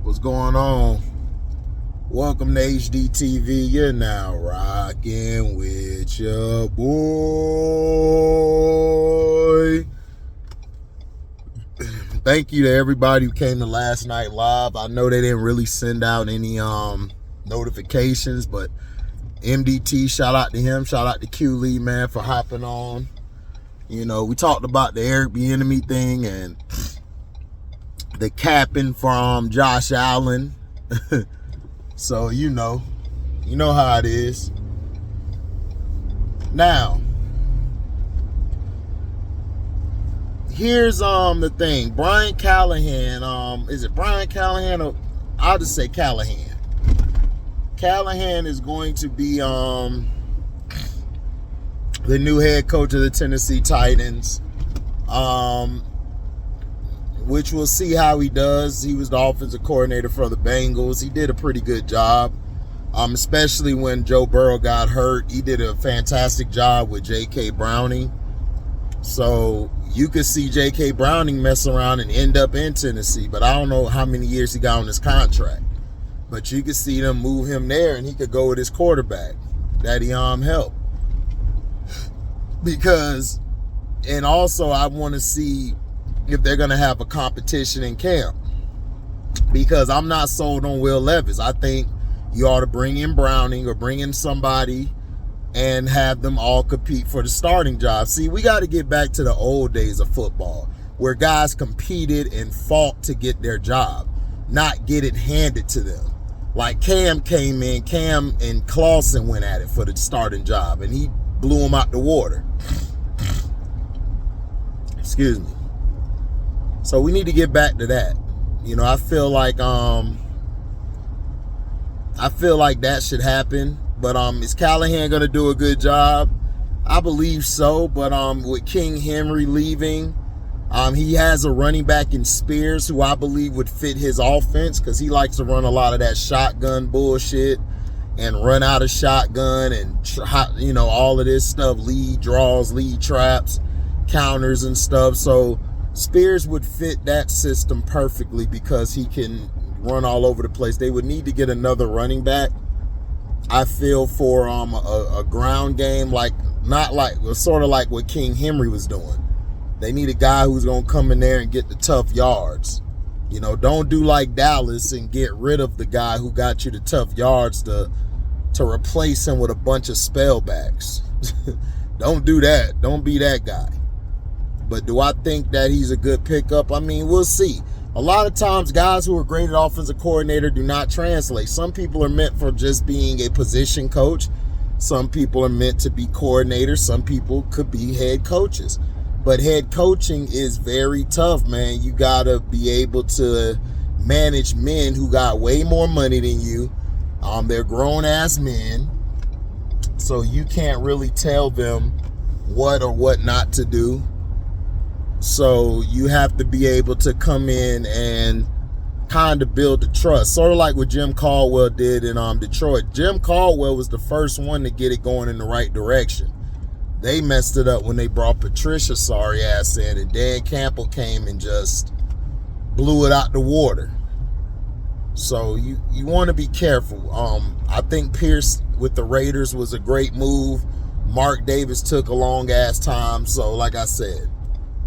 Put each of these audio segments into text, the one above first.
What's going on? Welcome to HDiiTV. You're now rocking with your boy. Thank you to everybody who came to last night live. I know they didn't really send out any notifications, but MDT, shout out to him. Shout out to Q Lee, man, for hopping on. You know, we talked about the Eric Bieniemy thing and the capping from Josh Allen. So you know how it is. Now, here's the thing. Brian Callahan, is it Brian Callahan or I'll just say Callahan. Callahan is going to be the new head coach of the Tennessee Titans. Which we'll see how he does. He was the offensive coordinator for the Bengals. He did a pretty good job, especially when Joe Burrow got hurt. He did a fantastic job with J.K. Browning. So you could see J.K. Browning mess around and end up in Tennessee, but I don't know how many years he got on his contract. But you could see them move him there, and he could go with his quarterback that he helped. Because, and also I want to see if they're going to have a competition in camp, because I'm not sold on Will Levis. I think you ought to bring in Browning or bring in somebody and have them all compete for the starting job. See, we got to get back to the old days of football where guys competed and fought to get their job, not get it handed to them. Like Cam came in, Cam and Clausen went at it for the starting job, and he blew him out the water. Excuse me. So we need to get back to that. You know, I feel like that should happen. But is Callahan gonna do a good job? I believe so. But with King Henry leaving, he has a running back in Spears who I believe would fit his offense, because he likes to run a lot of that shotgun bullshit and run out of shotgun and all of this stuff, lead draws, lead traps, counters and stuff. So Spears would fit that system perfectly because he can run all over the place. They would need to get another running back, I feel, for a ground game, sort of like what King Henry was doing. They need a guy who's going to come in there and get the tough yards. You know, don't do like Dallas and get rid of the guy who got you the tough yards to replace him with a bunch of spellbacks. Don't do that. Don't be that guy. But do I think that he's a good pickup? I mean, we'll see. A lot of times, guys who are great at offensive coordinator do not translate. Some people are meant for just being a position coach. Some people are meant to be coordinators. Some people could be head coaches. But head coaching is very tough, man. You got to be able to manage men who got way more money than you. They're grown-ass men. So you can't really tell them what or what not to do. So you have to be able to come in and kind of build the trust. Sort of like what Jim Caldwell did in Detroit. Jim Caldwell was the first one to get it going in the right direction. They messed it up when they brought Patricia's sorry ass in, and Dan Campbell came and just blew it out the water. So you want to be careful. I think Pierce with the Raiders was a great move. Mark Davis took a long ass time. So like I said,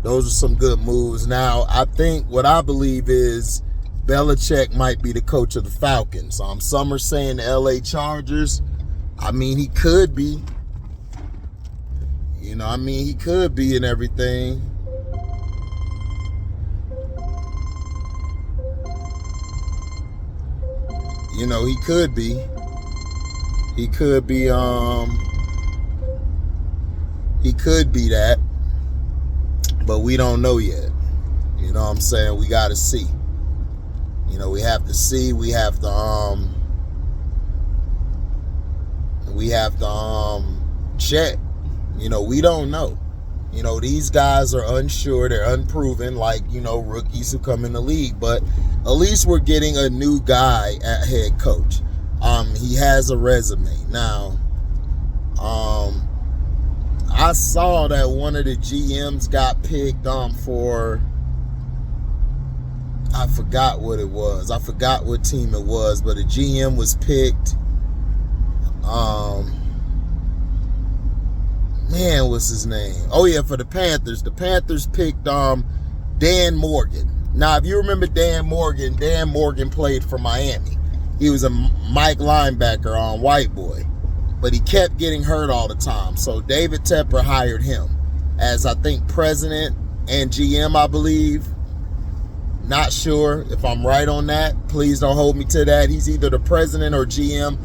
those are some good moves. Now, I think what I believe is Belichick might be the coach of the Falcons. Some are saying the LA Chargers. I mean, he could be. He could be and everything. He could be. He could be that. But we don't know yet. You know what I'm saying? We got to see. We have to see. We have to check. We don't know. These guys are unsure. They're unproven, like, rookies who come in the league. But at least we're getting a new guy at head coach. He has a resume. Now, I saw that one of the GMs got picked for I forgot what it was. I forgot what team it was, but a GM was picked. Man, what's his name? Oh yeah, for the Panthers. The Panthers picked Dan Morgan. Now, if you remember Dan Morgan played for Miami. He was a Mike linebacker on White Boy, but he kept getting hurt all the time. So David Tepper hired him as, I think, president and GM, I believe. Not sure if I'm right on that. Please don't hold me to that. He's either the president or GM,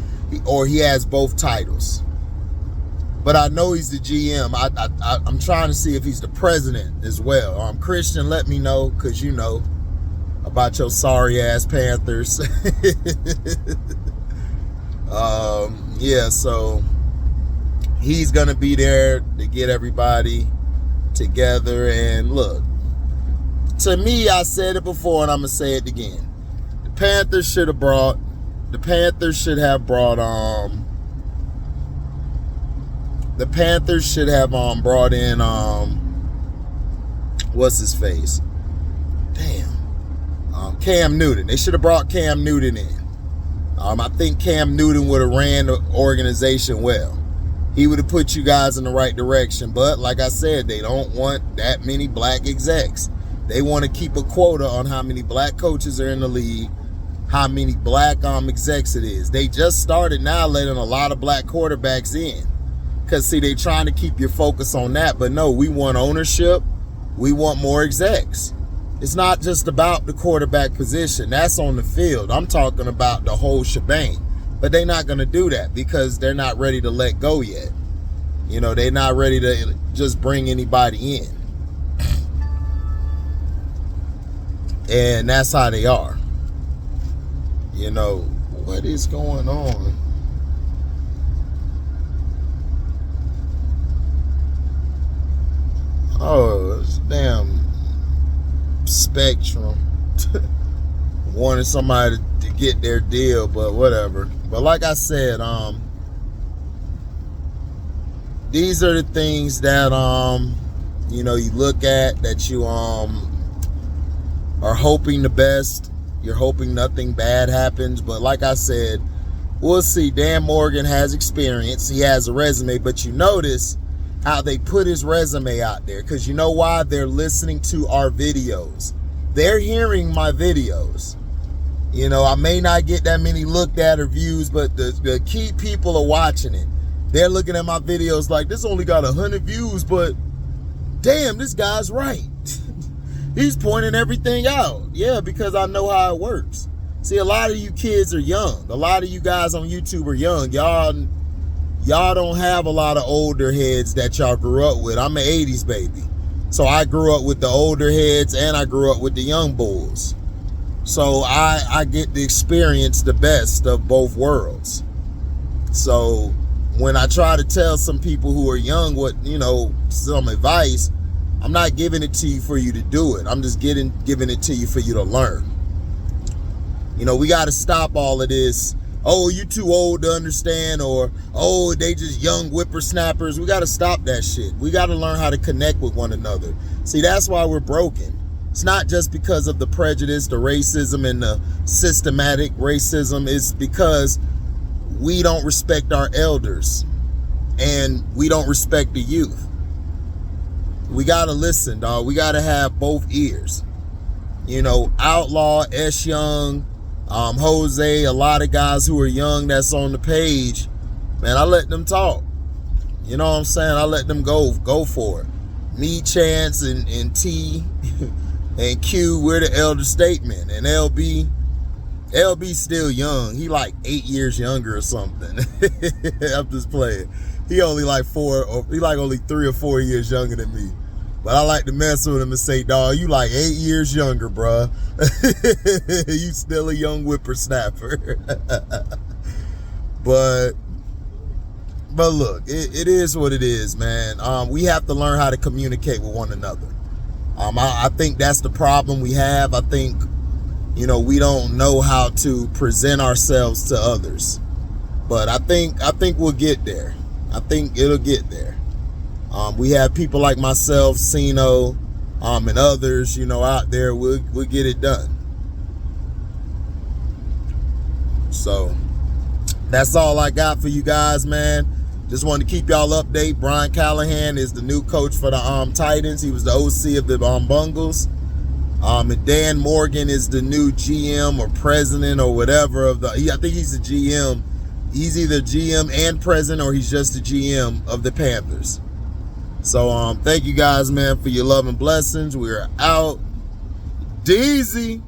or he has both titles. But I know he's the GM. I'm trying to see if he's the president as well. Christian, let me know, because you know about your sorry-ass Panthers. Yeah, so he's going to be there to get everybody together. And look, to me, I said it before and I'm going to say it again. The Panthers should have brought in what's his face? Damn. Cam Newton. They should have brought Cam Newton in. I think Cam Newton would have ran the organization well. He would have put you guys in the right direction. But like I said, they don't want that many black execs. They want to keep a quota on how many black coaches are in the league, how many black execs it is. They just started now letting a lot of black quarterbacks in. Because, see, they trying to keep your focus on that. But no, we want ownership. We want more execs. It's not just about the quarterback position. That's on the field. I'm talking about the whole shebang. But they're not going to do that because they're not ready to let go yet. You know, they're not ready to just bring anybody in. And that's how they are. You know, what is going on? Oh, it's damn Spectrum. Wanted somebody to get their deal, but whatever. But like I said, these are the things that you know, you look at, that you are hoping the best. You're hoping nothing bad happens. But like I said, we'll see. Dan Morgan has experience. He has a resume, but you notice how they put his resume out there, because you know why? They're listening to our videos. They're hearing my videos. You know, I may not get that many looked at or views, but the key people are watching it. They're looking at my videos like, this only got 100 views, but damn, this guy's right. He's pointing everything out. Yeah, because I know how it works. See, a lot of you kids are young. A lot of you guys on YouTube are young. Y'all don't have a lot of older heads that y'all grew up with. I'm an 80s baby. So I grew up with the older heads and I grew up with the young bulls. So I get to experience the best of both worlds. So when I try to tell some people who are young what, you know, some advice, I'm not giving it to you for you to do it. I'm just giving it to you for you to learn. You know, we got to stop all of this. Oh, you too old to understand, or, oh, they just young whippersnappers. We got to stop that shit. We got to learn how to connect with one another. See, that's why we're broken. It's not just because of the prejudice, the racism, and the systematic racism. It's because we don't respect our elders and we don't respect the youth. We got to listen, dog. We got to have both ears. You know, Outlaw, S. Young, Jose, a lot of guys who are young that's on the page, man, I let them talk. You know what I'm saying? I let them go for it. Me, Chance, and T, and Q, we're the elder statesmen. And LB's still young. He like 8 years younger or something. I'm just playing. He only like only 3 or 4 years younger than me. But I like to mess with him and say, dawg, you like 8 years younger, bruh. You still a young whippersnapper. But look, it is what it is, man. We have to learn how to communicate with one another. I think that's the problem we have. I think, you know, we don't know how to present ourselves to others. But I think we'll get there. I think it'll get there. We have people like myself, Sino, and others, you know, out there. We'll get it done. So that's all I got for you guys, man. Just wanted to keep y'all update. Brian Callahan is the new coach for the Titans. He was the OC of the Bungles. And Dan Morgan is the new GM or president or whatever of the. I think he's the GM. He's either GM and president, or he's just the GM of the Panthers. So thank you guys, man, for your love and blessings. We're out. Deezy.